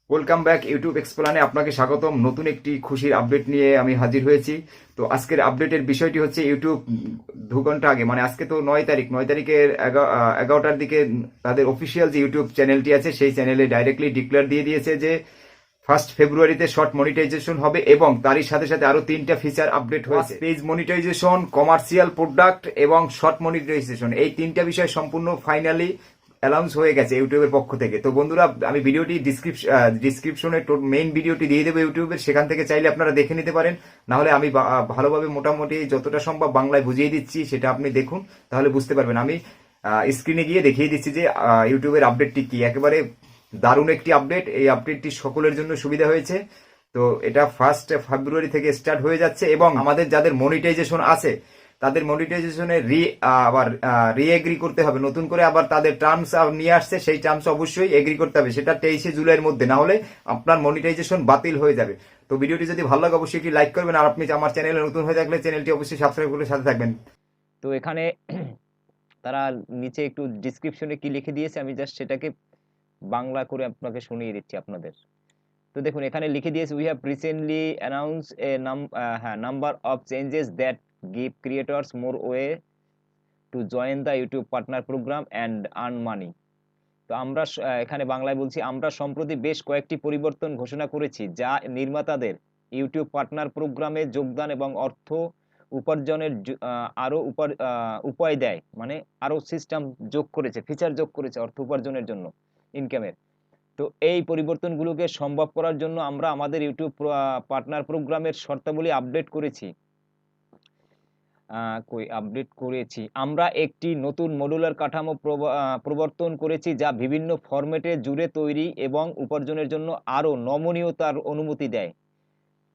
Welcome back YouTube এক্সপ্লানে আপনাকে স্বাগতম। নতুন একটি খুশির আপডেট নিয়ে আমি হাজির হয়েছি। তো আজকের আপডেটের বিষয়টি হচ্ছে ইউটিউব 2 ঘন্টা আগে, মানে আজকে তো 9 তারিখ, 9 তারিখের 11টার দিকে তাদের অফিসিয়াল যে ইউটিউব চ্যানেলটি আছে সেই চ্যানেলে ডাইরেক্টলি ডিক্লেয়ার দিয়ে দিয়েছে যে 1 ফেব্রুয়ারিতে শর্ট মনিটাইজেশন হবে এবং তারই সাথে সাথে আরো 3টা ফিচার আপডেট হয়েছে। পেজ মনিটাইজেশন, কমার্শিয়াল প্রোডাক্ট এবং শর্ট মনিটাইজেশন, এই 3টা বিষয় সম্পূর্ণ ফাইনালি অ্যানাউন্স হয়ে গেছে ইউটিউবের পক্ষ থেকে। তো বন্ধুরা, আমি ভিডিওটি ডিসক্রিপশনে মেইন ভিডিওটি দিয়ে দেবো ইউটিউবের, সেখান থেকে চাইলে আপনারা দেখে নিতে পারেন। না হলে আমি ভালোভাবে মোটামুটি যতটা সম্ভব বাংলায় বুঝিয়ে দিচ্ছি, সেটা আপনি দেখুন, তাহলে বুঝতে পারবেন। আমি স্ক্রিনে গিয়ে দেখিয়ে দিচ্ছি যে ইউটিউবের আপডেটটি কি। একেবারে দারুণ একটি আপডেট। এই আপডেটটি সকলের জন্য সুবিধা হয়েছে। তো এটা 1 ফেব্রুয়ারি থেকে স্টার্ট হয়ে যাচ্ছে এবং আমাদের যাদের মনিটাইজেশন আছে তাদের মনিটাইজেশনে আবার রি-এগ্রি করতে হবে নতুন করে। আবার তাদের টার্মস নিয়ে আসছে, সেই টার্মস অবশ্যই এগ্রি করতে হবে, সেটা 23শে জুলাইয়ের মধ্যে, না হলে আপনার মনিটাইজেশন বাতিল হয়ে যাবে। তো ভিডিওটি যদি ভালো লাগে অবশ্যই একটি লাইক করবেন, আর আপনি আমার চ্যানেলে নতুন হয়ে থাকলে চ্যানেলটি অবশ্যই সাবস্ক্রাইব করে সাথে থাকবেন। তো এখানে তারা নিচে একটু ডিসক্রিপশনে কি লিখে দিয়েছে, আমি জাস্ট সেটাকে বাংলা করে আপনাকে শুনিয়ে দিচ্ছি আপনাদের। তো দেখুন এখানে লিখে দিয়েছে, we have recently announce a number of changes that give creators more way to join the YouTube partner program and earn money. তো আমরা এখানে বাংলায় বলছি, আমরা সম্প্রতি বেশ কয়েকটি পরিবর্তন ঘোষণা করেছি যা নির্মাতাদের ইউটিউব পার্টনার প্রোগ্রামে যোগদান এবং অর্থ উপার্জনের আরও উপায় দেয়, মানে আরও সিস্টেম যোগ করেছে, ফিচার যোগ করেছে অর্থ উপার্জনের জন্য, ইনকামের। তো এই পরিবর্তনগুলোকে সম্ভব করার জন্য আমরা আমাদের ইউটিউব পার্টনার প্রোগ্রামের শর্তাবলী আপডেট করেছি। আমরা একটি নতুন মডুলার কাঠামো প্রবর্তন করেছি যা বিভিন্ন ফরম্যাটে জুড়ে তৈরি এবং উপার্জনের জন্য আরও নমনীয়তার অনুমতি দেয়।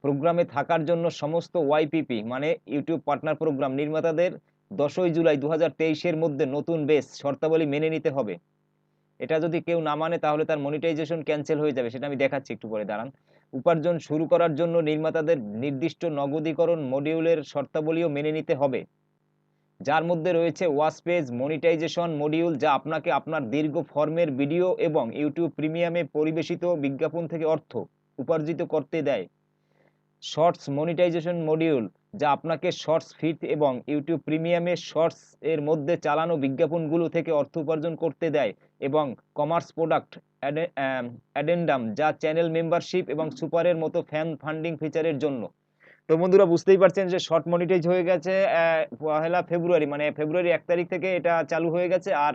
প্রোগ্রামে থাকার জন্য সমস্ত ওয়াইপিপি মানে ইউটিউব পার্টনার প্রোগ্রাম নির্মাতাদের 10ই জুলাই 2023-এর মধ্যে নতুন বেস শর্তাবলী মেনে নিতে হবে। এটা যদি কেউ না মানে তাহলে তার মনিটাইজেশন ক্যান্সেল হয়ে যাবে, সেটা আমি দেখাচ্ছি একটু পরে, দাঁড়ান। উপার্জন শুরু করার জন্য নির্মাতাদের নির্দিষ্ট নগদীকরণ মডিউলের শর্তাবলীও মেনে নিতে হবে, যার মধ্যে রয়েছে ওয়াচ পেজ মনিটাইজেশন মডিউল, যা আপনাকে আপনার দীর্ঘ ফর্মের ভিডিও এবং ইউটিউব প্রিমিয়ামে পরিবেশিত বিজ্ঞাপন থেকে অর্থ উপার্জিত করতে দেয়। শর্টস মনিটাইজেশন মডিউল, যা আপনাকে শর্টস ফিড এবং ইউটিউব প্রিমিয়ামে শর্টস এর মধ্যে চালানো বিজ্ঞাপনগুলো থেকে অর্থ উপার্জন করতে দেয়। এবং কমার্স প্রোডাক্ট অ্যাডেন্ডাম, যা চ্যানেল মেম্বারশিপ এবং সুপারের মতো ফ্যান ফান্ডিং ফিচারের জন্য। তো বন্ধুরা, বুঝতেই পারছেন যে শর্ট মনিটাইজ হয়ে গেছে 1 ফেব্রুয়ারি, মানে ফেব্রুয়ারি 1 তারিখ থেকে এটা চালু হয়ে গেছে। আর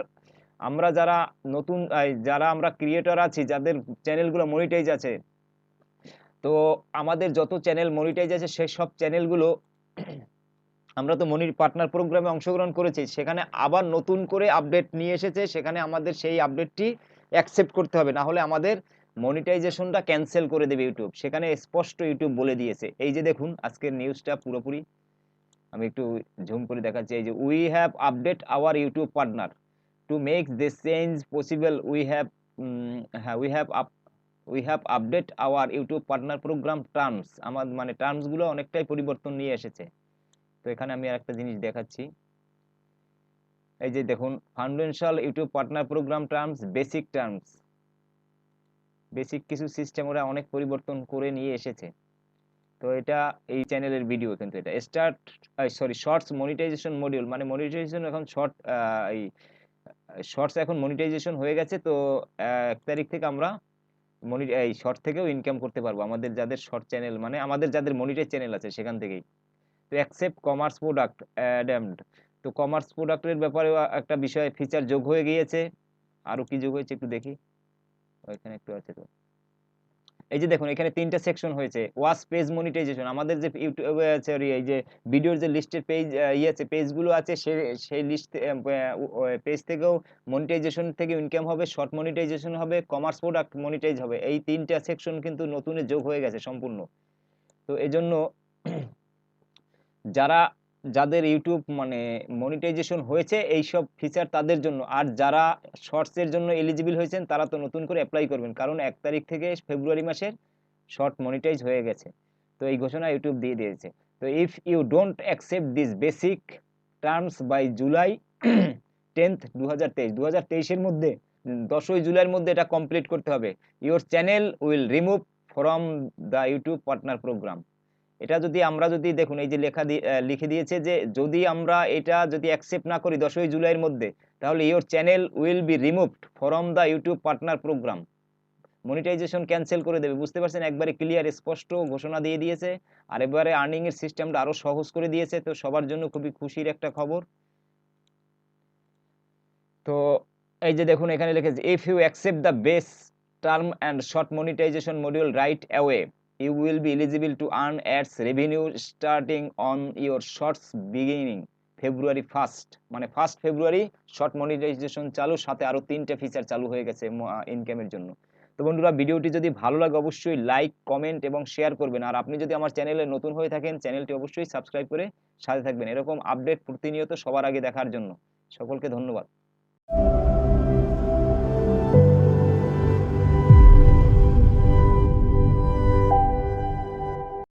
আমরা যারা নতুন যারা আমরা ক্রিয়েটর আছি, যাদের চ্যানেলগুলো মনিটাইজ আছে, তো আমাদের যত চ্যানেল মনিটাইজ আছে সেই সব চ্যানেলগুলো আমরা তো পার্টনার প্রোগ্রামে অংশগ্রহণ করেছি, সেখানে আবার নতুন করে আপডেট নিয়ে এসেছে, সেখানে আমাদের সেই আপডেটটি অ্যাকসেপ্ট করতে হবে, না হলে আমাদের মনিটাইজেশনটা ক্যান্সেল করে দেবে ইউটিউব। সেখানে স্পষ্ট ইউটিউব বলে দিয়েছে। এই যে দেখুন আজকের নিউজটা পুরোপুরি আমি একটু ঝুম করে দেখাচ্ছি। এই যে, we have update our YouTube partner to make this change possible. We have update our YouTube partner programme terms. আমার মানে টার্মসগুলো অনেকটাই পরিবর্তন নিয়ে এসেছে। তো এখানে আমি আরেকটা জিনিস দেখাচ্ছি। এই যে দেখুন, foundational YouTube partner programme terms, basic কিছু সিস্টেম ওরা অনেক পরিবর্তন করে নিয়ে এসেছে। তো এটা এই চ্যানেলের ভিডিও, কিন্তু এটা শর্টস মনিটাইজেশন মডিউল, মানে মনিটাইজেশন এখন শর্টস এখন মনিটাইজেশন হয়ে গেছে। তো 1 তারিখ থেকে আমরা এই শর্ট থেকেও ইনকাম করতে পারবো, আমাদের যাদের শর্ট চ্যানেল, মানে আমাদের যাদের মনিটাইজ চ্যানেল আছে সেখান থেকেই। তো অ্যাকসেপ্ট কমার্স প্রোডাক্ট অ্যাডাম্ড। তো কমার্স প্রোডাক্টের ব্যাপারে একটা বিষয় ফিচার যোগ হয়ে গিয়েছে। আরো কি যোগ হয়েছে একটু দেখি, ওইখানে একটু আছে। তো এই যে দেখুন, এখানে 3টা সেকশন হয়েছে। ওয়াচ পেজ মনিটাইজেশন, আমাদের যে ইউটিউবে সরি এই যে ভিডিওর যে লিস্টের পেজ আছে, পেজগুলো আছে, সেই লিস্ট পেজ থেকেও মনিটাইজেশন থেকে ইনকাম হবে, শর্ট মনিটাইজেশন হবে, কমার্স প্রোডাক্ট মনিটাইজ হবে। এই 3টা সেকশন কিন্তু নতুনে যোগ হয়ে গেছে সম্পূর্ণ। তো এজন্য যাদের ইউটিউব মানে মনিটাইজেশন হয়েছে এই সব ফিচার তাদের জন্য, আর যারা শর্টসের জন্য এলিজিবল হয়েছেন তারা তো নতুন করে অ্যাপ্লাই করবেন, কারণ 1 তারিখ থেকে ফেব্রুয়ারি মাসের শর্ট মনিটাইজ হয়ে গেছে। তো এই ঘোষণা ইউটিউব দিয়ে দিয়েছে। তো if you don't accept this basic terms by July 10th 2023, 2023-এর মধ্যে 10ই জুলাইয়ের মধ্যে এটা কমপ্লিট করতে হবে। Your channel will remove from the YouTube partner program. এটা যদি আমরা যদি দেখুন এই যে লিখে দিয়েছে যে যদি আমরা এটা যদি অ্যাকসেপ্ট না করি 10ই জুলাইয়ের মধ্যে, তাহলে your channel will be removed from the YouTube partner program. Monetization cancel করে দেবে। বুঝতে পারছেন, একবারে ক্লিয়ার স্পষ্ট ঘোষণা দিয়ে দিয়েছে। আর এবারে আর্নিং এর সিস্টেমটা আরো সহজ করে দিয়েছে। তো সবার জন্য খুবই খুশির একটা খবর। তো এই যে দেখুন এখানে লিখেছে if you accept the base term and short monetization module right away you will be eligible to earn ads revenue starting on your shorts beginning February 1st, মানে 1st ফেব্রুয়ারি শর্ট মনিটাইজেশন চালু, সাথে আরো 3টে ফিচার চালু হয়ে গেছে ইনকামের জন্য। তো বন্ধুরা, ভিডিওটি যদি ভালো লাগে অবশ্যই লাইক, কমেন্ট এবং শেয়ার করবেন। আর আপনি যদি আমার চ্যানেলে নতুন হয়ে থাকেন, চ্যানেলটি অবশ্যই সাবস্ক্রাইব করে সাথে থাকবেন এরকম আপডেট প্রতিনিয়ত সবার আগে দেখার জন্য। সকলকে ধন্যবাদ।